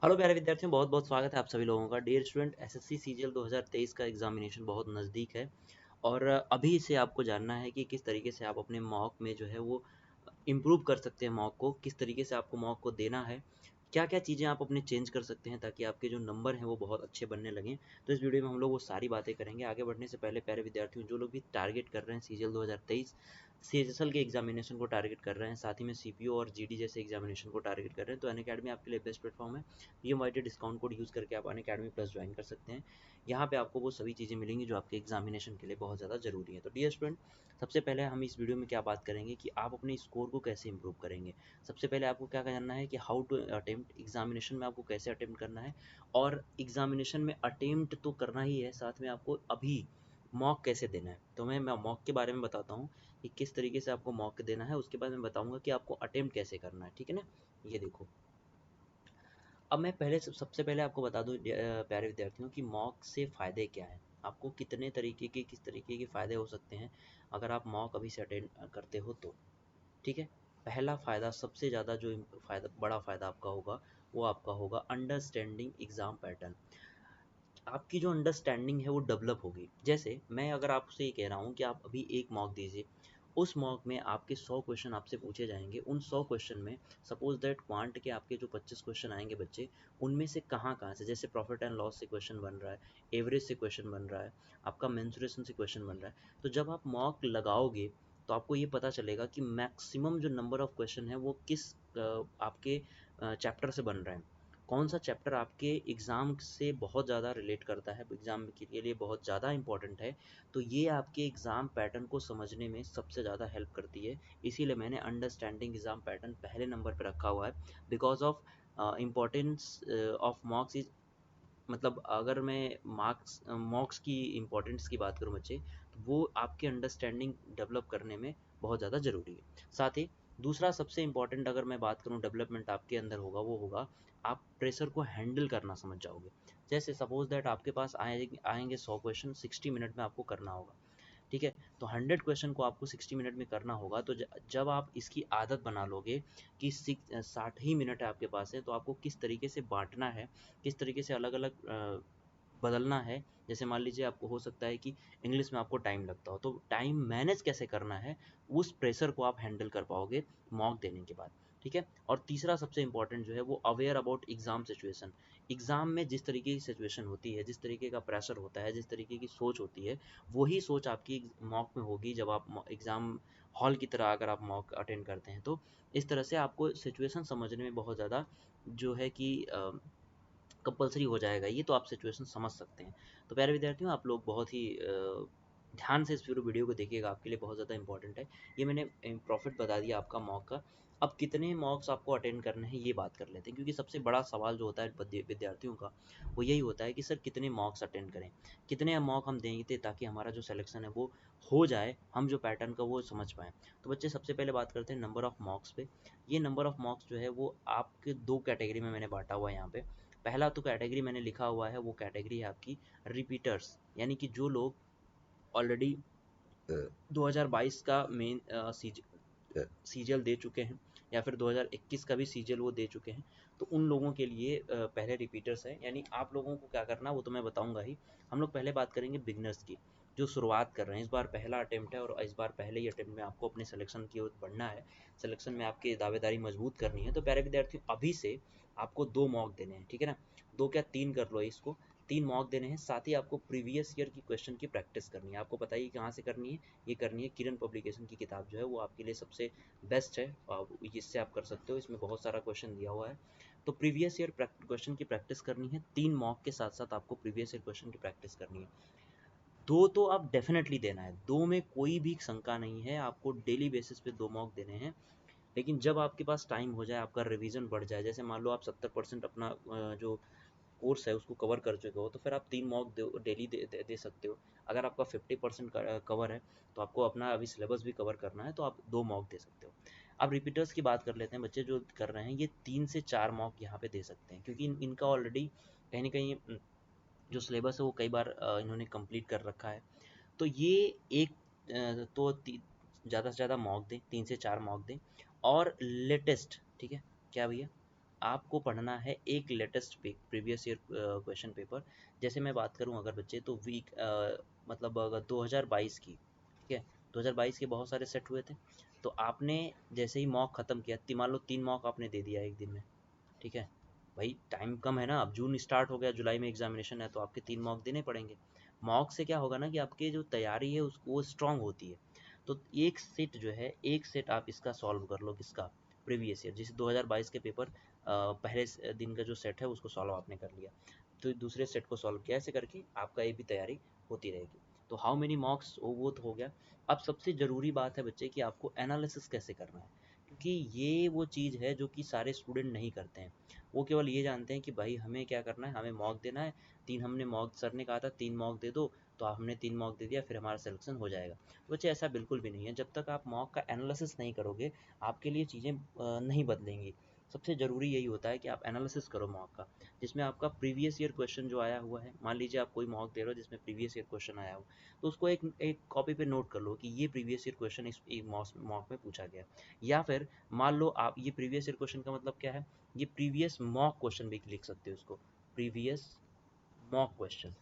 Hello प्यारे विद्यार्थियों, बहुत बहुत स्वागत है आप सभी लोगों का। डियर स्टूडेंट, एसएससी सीजीएल 2023 का एग्जामिनेशन बहुत नज़दीक है और अभी से आपको जानना है कि किस तरीके से आप अपने मॉक में जो है वो इम्प्रूव कर सकते हैं। मॉक को किस तरीके से आपको मॉक को देना है, क्या क्या चीज़ें आप अपने चेंज कर सकते हैं ताकि आपके जो नंबर हैं वो बहुत अच्छे बनने लगें। तो इस वीडियो में हम लोग वो सारी बातें करेंगे। आगे बढ़ने से पहले प्यारे विद्यार्थियों, जो लोग भी टारगेट कर रहे हैं सीजीएल 2023 सीएसएल के एग्जामिनेशन को टारगेट कर रहे हैं, साथ ही में सीपीओ और जीडी जैसे एग्जामिनेशन को टारगेट कर रहे हैं, तो अनअकैडमी आपके लिए बेस्ट प्लेटफॉर्म है। ये इनवाइटेड डिस्काउंट कोड यूज़ करके आप अनअकैडमी प्लस ज्वाइन कर सकते हैं। यहाँ पे आपको वो सभी चीज़ें मिलेंगी जो आपके एग्जामिनेशन के लिए बहुत ज़्यादा ज़रूरी है। तो डियर स्टूडेंट, सबसे पहले हम इस वीडियो में क्या बात करेंगे कि आप अपने स्कोर को कैसे इंप्रूव करेंगे। सबसे पहले आपको क्या जानना है कि हाउ टू अटेम्प्ट, एग्जामिनेशन में आपको कैसे अटेम्प्ट करना है। और एग्जामिनेशन में अटेम्प्ट तो करना ही है, साथ में आपको अभी मॉक कैसे देना है। तो मैं मॉक के बारे में बताता हूँ कि किस तरीके से आपको मॉक देना है, उसके बाद मैं बताऊँगा कि आपको अटेम्प्ट कैसे करना है। ठीक है ना, ये देखो। अब मैं पहले सबसे पहले आपको बता दूं प्यारे विद्यार्थियों कि मॉक से फ़ायदे क्या हैं। आपको कितने तरीके के किस तरीके के फ़ायदे हो सकते हैं अगर आप मॉक अभी से अटेंड करते हो तो। ठीक है। पहला फ़ायदा, सबसे ज़्यादा जो फ़ायदा, बड़ा फ़ायदा आपका होगा वो आपका होगा अंडरस्टैंडिंग एग्ज़ाम पैटर्न। आपकी जो अंडरस्टैंडिंग है वो डेवलप होगी। जैसे मैं अगर आपसे ये कह रहा हूँ कि आप अभी एक मॉक दीजिए, उस मॉक में आपके 100 क्वेश्चन आपसे पूछे जाएंगे। उन 100 क्वेश्चन में सपोज दैट क्वांट के आपके जो 25 क्वेश्चन आएंगे बच्चे, उनमें से कहाँ से, जैसे प्रॉफिट एंड लॉस से क्वेश्चन बन रहा है, एवरेज से क्वेश्चन बन रहा है, आपका मेंसुरेशन से क्वेश्चन बन रहा है। तो जब आप मॉक लगाओगे तो आपको ये पता चलेगा कि मैक्सिमम जो नंबर ऑफ क्वेश्चन है वो किस आपके चैप्टर से बन रहे हैं। कौन सा चैप्टर आपके एग्ज़ाम से बहुत ज़्यादा रिलेट करता है, एग्ज़ाम के लिए बहुत ज़्यादा इंपॉर्टेंट है। तो ये आपके एग्ज़ाम पैटर्न को समझने में सबसे ज़्यादा हेल्प करती है। इसीलिए मैंने अंडरस्टैंडिंग एग्ज़ाम पैटर्न पहले नंबर पर रखा हुआ है। Because of importance of मॉक्स is, मतलब अगर मैं मार्क्स मॉक्स की इम्पोर्टेंस की बात करूँ बच्चे, तो वो आपके अंडरस्टैंडिंग डेवलप करने में बहुत ज़्यादा ज़रूरी है। साथ ही दूसरा सबसे इम्पॉर्टेंट अगर मैं बात करूँ डेवलपमेंट आपके अंदर होगा, वो होगा आप प्रेशर को हैंडल करना समझ जाओगे। जैसे सपोज दैट आपके पास आएंगे 100 क्वेश्चन 60 मिनट में आपको करना होगा। ठीक है। तो 100 क्वेश्चन को आपको 60 मिनट में करना होगा। तो जब आप इसकी आदत बना लोगे कि 60 ही मिनट है आपके पास है, तो आपको किस तरीके से बांटना है, किस तरीके से अलग अलग बदलना है। जैसे मान लीजिए आपको हो सकता है कि इंग्लिश में आपको टाइम लगता हो, तो टाइम मैनेज कैसे करना है, उस प्रेशर को आप हैंडल कर पाओगे मॉक देने के बाद। ठीक है। और तीसरा सबसे इंपॉर्टेंट जो है वो aware about exam situation. Exam में जिस तरीके की सिचुएशन होती है, जिस तरीके का प्रेशर होता है, जिस तरीके की सोच होती है, वही सोच आपकी मॉक में होगी जब आप एग्जाम हॉल की तरह अगर आप मॉक अटेंड करते हैं। तो इस तरह से आपको सिचुएशन समझने में बहुत ज़्यादा जो है कि कंपल्सरी हो जाएगा। ये तो आप सिचुएशन समझ सकते हैं। तो प्यारे विद्यार्थियों, आप लोग बहुत ही ध्यान से इस पूरे वीडियो को देखिएगा, आपके लिए बहुत ज़्यादा इंपॉर्टेंट है। ये मैंने प्रॉफिट बता दिया आपका मॉक का। अब कितने मॉक्स आपको अटेंड करने हैं ये बात कर लेते हैं, क्योंकि सबसे बड़ा सवाल जो होता है विद्यार्थियों का वो यही होता है कि सर कितने मॉक्स अटेंड करें, कितने मॉक हम देंगे ताकि हमारा जो सिलेक्शन है वो हो जाए, हम जो पैटर्न का वो समझ पाएँ। तो बच्चे सबसे पहले बात करते हैं नंबर ऑफ़ मॉक्स पे। ये नंबर ऑफ़ मॉक्स जो है वो आपके 2 कैटेगरी में मैंने बाँटा हुआ है यहाँ पे। पहला तो कैटेगरी मैंने लिखा हुआ है, वो कैटेगरी है आपकी रिपीटर्स, यानी कि जो लोग ऑलरेडी 2022 का मेन सीजीएल दे चुके हैं, या फिर 2021 का भी सीजीएल वो दे चुके हैं। तो उन लोगों के लिए पहले रिपीटर्स है। यानी आप लोगों को क्या करना वो तो मैं बताऊंगा ही। हम लोग पहले बात करेंगे बिगनर्स की, जो शुरुआत कर रहे हैं। इस बार पहला अटेम्प्ट है और इस बार पहले ही अटेम्प्ट में आपको अपने सिलेक्शन की ओर बढ़ना है, सिलेक्शन में आपकी दावेदारी मजबूत करनी है। तो प्यारे विद्यार्थियों, अभी से आपको 2 मॉक देने हैं। ठीक है ना, 2 क्या 3 कर लो इसको, 3 मॉक देने हैं। साथ ही आपको प्रीवियस ईयर की क्वेश्चन की प्रैक्टिस करनी है। आपको बताइए कहाँ से करनी है। ये करनी है किरण पब्लिकेशन की किताब जो है वो आपके लिए सबसे बेस्ट है, इससे आप कर सकते हो। इसमें बहुत सारा क्वेश्चन दिया हुआ है। तो प्रीवियस ईयर क्वेश्चन की प्रैक्टिस करनी है। 3 मॉक के साथ साथ आपको प्रीवियस ईयर क्वेश्चन की प्रैक्टिस करनी है। 2 तो आप डेफिनेटली देना है, 2 में कोई भी शंका नहीं है। आपको डेली बेसिस पे 2 मॉक देने हैं। लेकिन जब आपके पास टाइम हो जाए, आपका रिवीजन बढ़ जाए, जैसे मान लो आप 70% अपना जो कोर्स है उसको कवर कर चुके हो, तो फिर आप 3 मॉक डेली दे सकते हो। अगर आपका 50% कवर है, तो आपको अपना अभी सिलेबस भी कवर करना है, तो आप 2 मॉक दे सकते हो। अब रिपीटर्स की बात कर लेते हैं। बच्चे जो कर रहे हैं ये 3 से 4 मॉक यहाँ पे दे सकते हैं, क्योंकि इनका ऑलरेडी कहीं ना कहीं जो सिलेबस है वो कई बार इन्होंने कंप्लीट कर रखा है। तो ये एक तो ज़्यादा से ज़्यादा मॉक दें, 3 से 4 मॉक दें। और लेटेस्ट, ठीक है क्या भैया, आपको पढ़ना है एक latest previous year question paper. जैसे मैं बात करूं अगर बच्चे तो वीक मतलब अगर 2022 की, ठीक है, 2022 के बहुत सारे सेट हुए थे, तो आपने जैसे ही मॉक ख़त्म किया, मान लो 3 मॉक आपने दे दिया एक दिन में, ठीक है, भाई टाइम कम है ना, अब जून स्टार्ट हो गया, जुलाई में एग्जामिनेशन है, तो आपके 3 मॉक देने पड़ेंगे। मॉक से क्या होगा ना कि आपकी जो तैयारी है उसको वो स्ट्रांग होती है। तो एक सेट जो है, एक सेट आप इसका सॉल्व कर लो, किसका, प्रीवियस ईयर, जैसे 2022 के पेपर पहले दिन का जो सेट है उसको सॉल्व आपने कर लिया, तो दूसरे सेट को सॉल्व किया, ऐसे करके आपका ये भी तैयारी होती रहेगी। तो हाउ मेनी मार्क्स, वो तो हो गया। अब सबसे ज़रूरी बात है बच्चे कि आपको एनालिसिस कैसे करना है, क्योंकि ये वो चीज़ है जो कि सारे स्टूडेंट नहीं करते हैं। वो केवल ये जानते हैं कि भाई हमें क्या करना है, हमें मॉक देना है, 3 हमने मॉक, सर ने कहा था 3 मॉक दे दो, तो हमने 3 मॉक दे दिया, फिर हमारा सिलेक्शन हो जाएगा। तो बच्चे ऐसा बिल्कुल भी नहीं है, जब तक आप मॉक का एनालिसिस नहीं करोगे आपके लिए चीज़ें नहीं बदलेंगी। सबसे ज़रूरी यही होता है कि आप एनालिसिस करो मॉक का, जिसमें आपका प्रीवियस ईयर क्वेश्चन जो आया हुआ है, मान लीजिए आप कोई मॉक दे रहे हो जिसमें प्रीवियस ईयर क्वेश्चन आया हो, तो उसको एक एक कॉपी पे नोट कर लो कि ये प्रीवियस ईयर क्वेश्चन इस मॉक में पूछा गया। या फिर मान लो आप, ये प्रीवियस ईयर क्वेश्चन का मतलब क्या है, ये प्रीवियस मॉक क्वेश्चन भी लिख सकते हो इसको, प्रीवियस मॉक क्वेश्चन।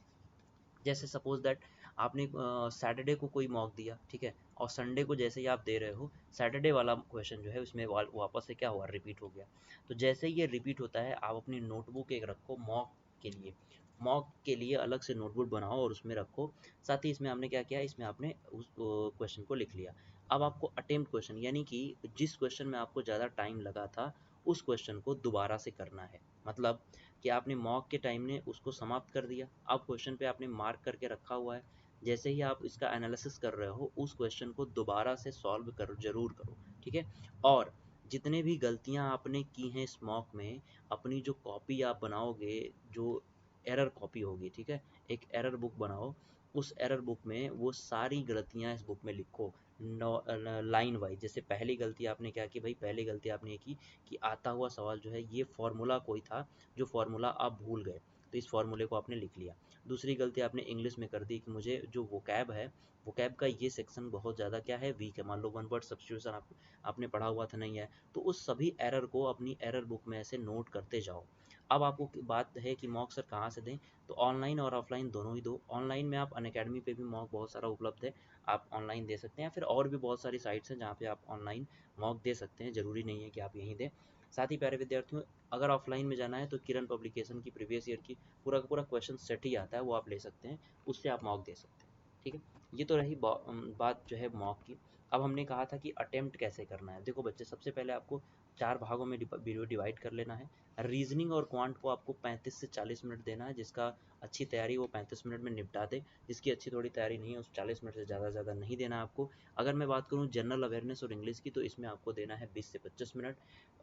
जैसे सपोज दैट आपने सैटरडे को कोई मॉक दिया, ठीक है, और संडे को जैसे ही आप दे रहे हो, सैटरडे वाला क्वेश्चन जो है उसमें वापस से क्या हुआ, रिपीट हो गया। तो जैसे ही ये रिपीट होता है, आप अपनी नोटबुक एक रखो मॉक के लिए, मॉक के लिए अलग से नोटबुक बनाओ और उसमें रखो। साथ ही इसमें आपने क्या किया, इसमें आपने उस क्वेश्चन को लिख लिया। अब आपको अटेम्प्ट क्वेश्चन, यानी कि जिस क्वेश्चन में आपको ज़्यादा टाइम लगा था उस क्वेश्चन को दोबारा से करना है। मतलब कि आपने मॉक के टाइम ने उसको समाप्त कर दिया, अब क्वेश्चन पे आपने मार्क करके रखा हुआ है, जैसे ही आप इसका एनालिसिस कर रहे हो उस क्वेश्चन को दोबारा से सॉल्व करो, जरूर करो, ठीक है। और जितने भी गलतियां आपने की हैं इस मॉक में, अपनी जो कॉपी आप बनाओगे, जो एरर कॉपी होगी, ठीक है, एक एरर बुक बनाओ, उस एरर बुक में वो सारी गलतियां इस बुक में लिखो, लाइन वाइज। जैसे पहली गलती आपने क्या की, भाई पहली गलती आपने ये की कि आता हुआ सवाल जो है ये फॉर्मूला कोई था जो फॉर्मूला आप भूल गए, तो इस फॉर्मूले को आपने लिख लिया। दूसरी गलती आपने इंग्लिश में कर दी कि मुझे जो वोकैब है, वोकैब का ये सेक्शन बहुत ज़्यादा क्या है, वीक है, मान लो वन वर्ड सब्स्टिट्यूशन आपने पढ़ा हुआ था, नहीं है, तो उस सभी एरर को अपनी एरर बुक में ऐसे नोट करते जाओ। अब आपको बात है कि मॉक सर कहाँ से दें, तो ऑनलाइन और ऑफलाइन दोनों ही दो। ऑनलाइन में आप अनअकैडमी पे भी मॉक बहुत सारा उपलब्ध है, आप ऑनलाइन दे सकते हैं, फिर और भी बहुत सारी साइट्स हैं जहाँ पे आप ऑनलाइन मॉक दे सकते हैं, ज़रूरी नहीं है कि आप यहीं दें। साथ ही प्यारे विद्यार्थियों, अगर ऑफलाइन में जाना है तो किरण पब्लिकेशन की प्रीवियस ईयर की पूरा का पूरा क्वेश्चन सेट ही आता है, वो आप ले सकते हैं, उससे आप मॉक दे सकते हैं, ठीक है। ये तो रही बात जो है मॉक की। अब हमने कहा था कि अटेम्प्ट कैसे करना है। देखो बच्चे, सबसे पहले आपको 4 भागों में वीडियो डिवाइड कर लेना है। रीजनिंग और क्वांट को आपको 35 से 40 मिनट देना है, जिसका अच्छी तैयारी वो 35 मिनट में निपटा दे, जिसकी अच्छी थोड़ी तैयारी नहीं है उस 40 मिनट से ज़्यादा नहीं देना आपको। अगर मैं बात करूँ जनरल अवेयरनेस और इंग्लिश की, तो इसमें आपको देना है 20 से 25 मिनट।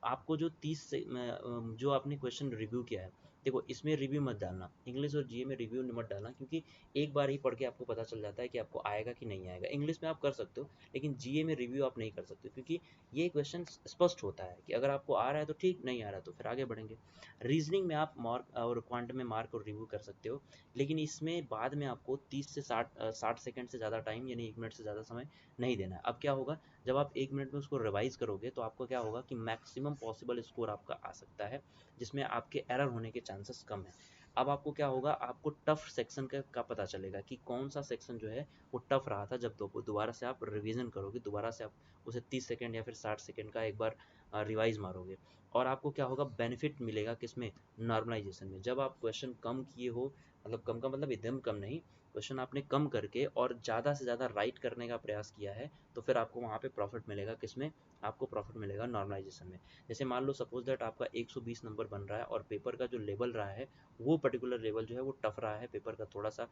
आपको जो 30 से जो आपने क्वेश्चन रिव्यू किया है, देखो इसमें रिव्यू मत डालना, इंग्लिश और जीए में रिव्यू मत डालना, क्योंकि एक बार ही पढ़ के आपको पता चल जाता है कि आपको आएगा कि नहीं आएगा। इंग्लिश में आप कर सकते हो, लेकिन जीए में रिव्यू आप नहीं कर सकते, क्योंकि ये क्वेश्चन स्पष्ट होता है कि अगर आपको आ रहा है तो ठीक, नहीं आ रहा तो फिर आगे बढ़ेंगे। रीजनिंग में आप मार्क और क्वांट में मार्क और रिव्यू कर सकते हो, लेकिन इसमें बाद में आपको 30 से 60 सेकंड से ज़्यादा टाइम, यानी 1 मिनट से ज़्यादा समय नहीं देना है। अब क्या होगा, जब आप 1 मिनट में उसको रिवाइज करोगे तो आपको क्या होगा कि मैक्सिमम पॉसिबल स्कोर आपका आ सकता है, जिसमें आपके एरर होने के चांसेस कम है। अब आपको क्या होगा, आपको टफ सेक्शन का पता चलेगा कि कौन सा सेक्शन जो है वो टफ रहा था, जब दोबारा से आप रिवीजन करोगे, दोबारा से आप उसे 30 सेकंड या फिर 60 सेकंड का एक बार रिवाइज मारोगे। और आपको क्या होगा, बेनिफिट मिलेगा किसमें, नॉर्मलाइजेशन में। जब आप क्वेश्चन कम किए हो, मतलब कम का मतलब एकदम कम नहीं, क्वेश्चन आपने कम करके और ज़्यादा से ज़्यादा राइट करने का प्रयास किया है, तो फिर आपको वहाँ पे प्रॉफिट मिलेगा, किसमें, आपको प्रॉफिट मिलेगा नॉर्मलाइजेशन में। जैसे मान लो सपोज दैट आपका 120 नंबर बन रहा है और पेपर का जो लेवल रहा है वो पर्टिकुलर लेवल जो है वो टफ रहा है, पेपर का थोड़ा सा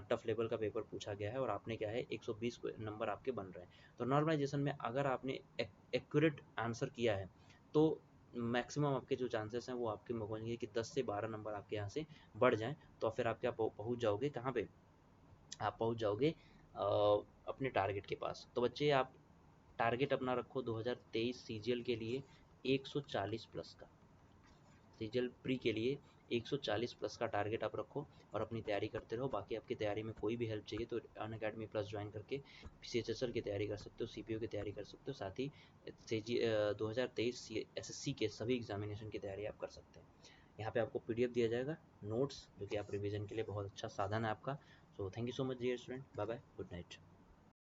टफ लेवल का पेपर पूछा गया है और आपने क्या है 120 नंबर आपके बन रहे हैं, तो नॉर्मलाइजेशन में अगर आपने एक्यूरेट आंसर किया है तो मैक्सिमम आपके जो चांसेस हैं वो आपके होंगे कि 10 से 12 नंबर आपके यहाँ से बढ़ जाएं, तो फिर आप क्या पहुँच जाओगे कहाँ पे, आप पहुँच जाओगे अपने टारगेट के पास। तो बच्चे, आप टारगेट अपना रखो 2023 सीजीएल के लिए 140 प्लस का, सीजीएल प्री के लिए 140 प्लस का टारगेट आप रखो और अपनी तैयारी करते रहो। बाकी आपकी तैयारी में कोई भी हेल्प चाहिए तो अनअकैडमी प्लस ज्वाइन करके CHSL की तैयारी कर सकते हो, CPO की तैयारी कर सकते हो, साथ ही 2023 SSC के सभी एग्जामिनेशन की तैयारी आप कर सकते हैं। यहाँ पे आपको PDF दिया जाएगा, नोट्स, जो कि आप रिवीजन के लिए बहुत अच्छा साधन है आपका। So thank you so much dear student, bye bye, good night.